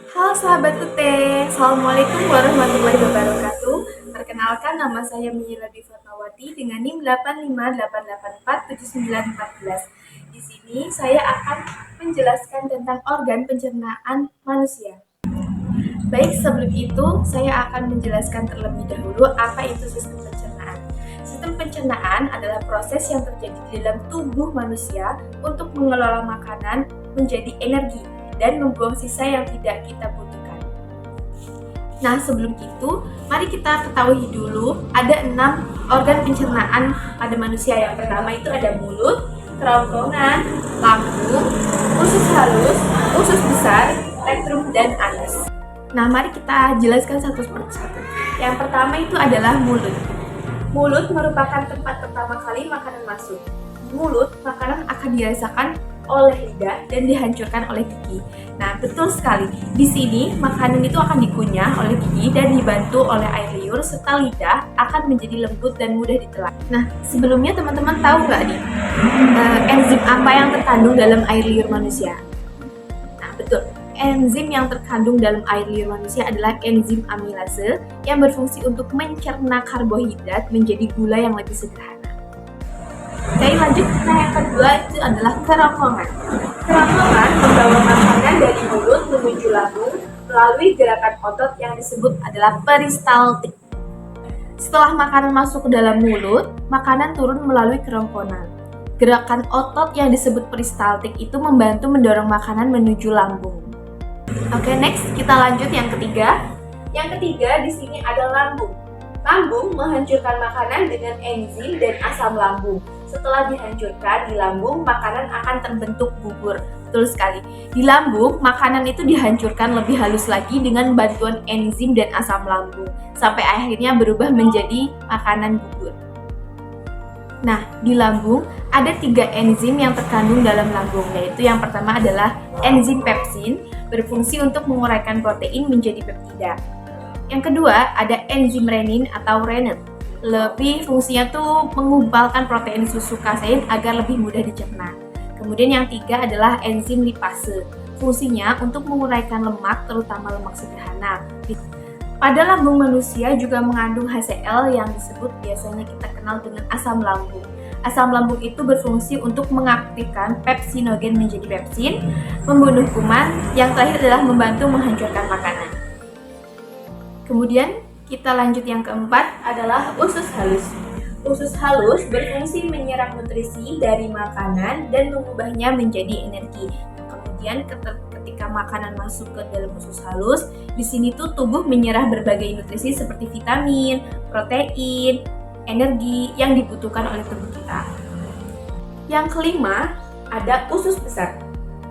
Halo sahabat Ute, Assalamualaikum warahmatullahi wabarakatuh. Perkenalkan, nama saya Mira Dwi Fatmawati dengan NIM 858847914. Di sini saya akan menjelaskan tentang organ pencernaan manusia. Baik, sebelum itu saya akan menjelaskan terlebih dahulu apa itu sistem pencernaan. Sistem pencernaan adalah proses yang terjadi di dalam tubuh manusia untuk mengelola makanan menjadi energi dan membuang sisa yang tidak kita butuhkan. Nah, sebelum itu, mari kita ketahui dulu ada 6 organ pencernaan pada manusia. Yang pertama itu ada mulut, kerongkongan, lambung, usus halus, usus besar, rektum, dan anus. Nah, mari kita jelaskan satu persatu. Yang pertama itu adalah mulut. Mulut merupakan tempat pertama kali makanan masuk. Di mulut, makanan akan dirasakan oleh lidah dan dihancurkan oleh gigi. Nah, betul sekali. Di sini makanan itu akan dikunyah oleh gigi dan dibantu oleh air liur serta lidah akan menjadi lembut dan mudah ditelan. Nah, sebelumnya teman-teman tahu nggak nih enzim apa yang terkandung dalam air liur manusia? Nah, betul. Enzim yang terkandung dalam air liur manusia adalah enzim amilase yang berfungsi untuk mencerna karbohidrat menjadi gula yang lebih sederhana. Jadi lanjut, yang kedua itu adalah kerongkongan. Kerongkongan membawa makanan dari mulut menuju lambung melalui gerakan otot yang disebut adalah peristaltik. Setelah makanan masuk ke dalam mulut, makanan turun melalui kerongkongan. Gerakan otot yang disebut peristaltik itu membantu mendorong makanan menuju lambung. Oke, next kita lanjut yang ketiga. Yang ketiga di sini ada lambung. Lambung menghancurkan makanan dengan enzim dan asam lambung. Setelah dihancurkan di lambung, makanan akan terbentuk bubur. Betul sekali. Di lambung, makanan itu dihancurkan lebih halus lagi dengan bantuan enzim dan asam lambung, sampai akhirnya berubah menjadi makanan bubur. Nah, di lambung ada 3 enzim yang terkandung dalam lambung, yaitu yang pertama adalah enzim pepsin, berfungsi untuk menguraikan protein menjadi peptida. Yang kedua, ada enzim renin atau rennet. Lebih fungsinya tuh mengumpalkan protein susu kasein agar lebih mudah dicerna. Kemudian yang 3 adalah enzim lipase. Fungsinya untuk menguraikan lemak, terutama lemak sederhana. Pada lambung manusia juga mengandung HCl yang disebut biasanya kita kenal dengan asam lambung. Asam lambung itu berfungsi untuk mengaktifkan pepsinogen menjadi pepsin, membunuh kuman, yang terakhir adalah membantu menghancurkan makanan. Kemudian kita lanjut yang keempat adalah usus halus. Usus halus berfungsi menyerap nutrisi dari makanan dan mengubahnya menjadi energi. Kemudian ketika makanan masuk ke dalam usus halus, di sini tuh tubuh menyerap berbagai nutrisi seperti vitamin, protein, energi yang dibutuhkan oleh tubuh kita. Yang kelima ada usus besar.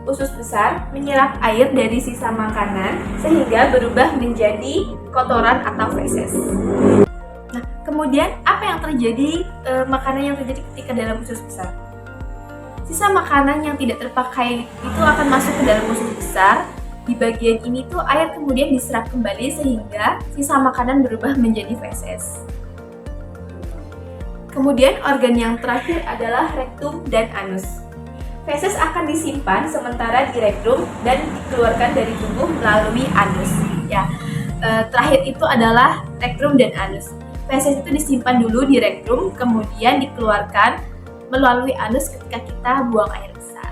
Usus besar menyerap air dari sisa makanan sehingga berubah menjadi kotoran atau feses. Nah, kemudian apa yang terjadi makanan yang terjadi ketika dalam usus besar? Sisa makanan yang tidak terpakai itu akan masuk ke dalam usus besar. Di bagian ini tuh air kemudian diserap kembali sehingga sisa makanan berubah menjadi feses. Kemudian organ yang terakhir adalah rektum dan anus. Feses akan disimpan sementara di rektum dan dikeluarkan dari tubuh melalui anus. Ya, terakhir itu adalah rektum dan anus. Feses itu disimpan dulu di rektum, kemudian dikeluarkan melalui anus ketika kita buang air besar.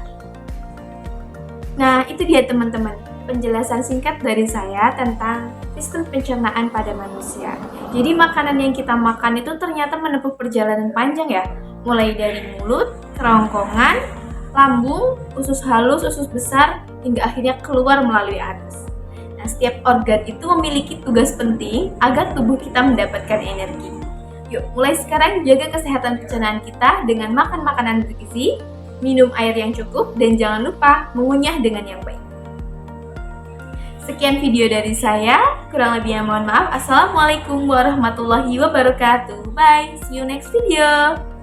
Nah, itu dia teman-teman, penjelasan singkat dari saya tentang sistem pencernaan pada manusia. Jadi makanan yang kita makan itu ternyata menempuh perjalanan panjang ya, mulai dari mulut, kerongkongan, lambung, usus halus, usus besar, hingga akhirnya keluar melalui anus. Nah, setiap organ itu memiliki tugas penting agar tubuh kita mendapatkan energi. Yuk, mulai sekarang jaga kesehatan pencernaan kita dengan makan makanan bergizi, minum air yang cukup, dan jangan lupa mengunyah dengan yang baik. Sekian video dari saya, kurang lebihnya mohon maaf. Assalamualaikum warahmatullahi wabarakatuh. Bye, see you next video.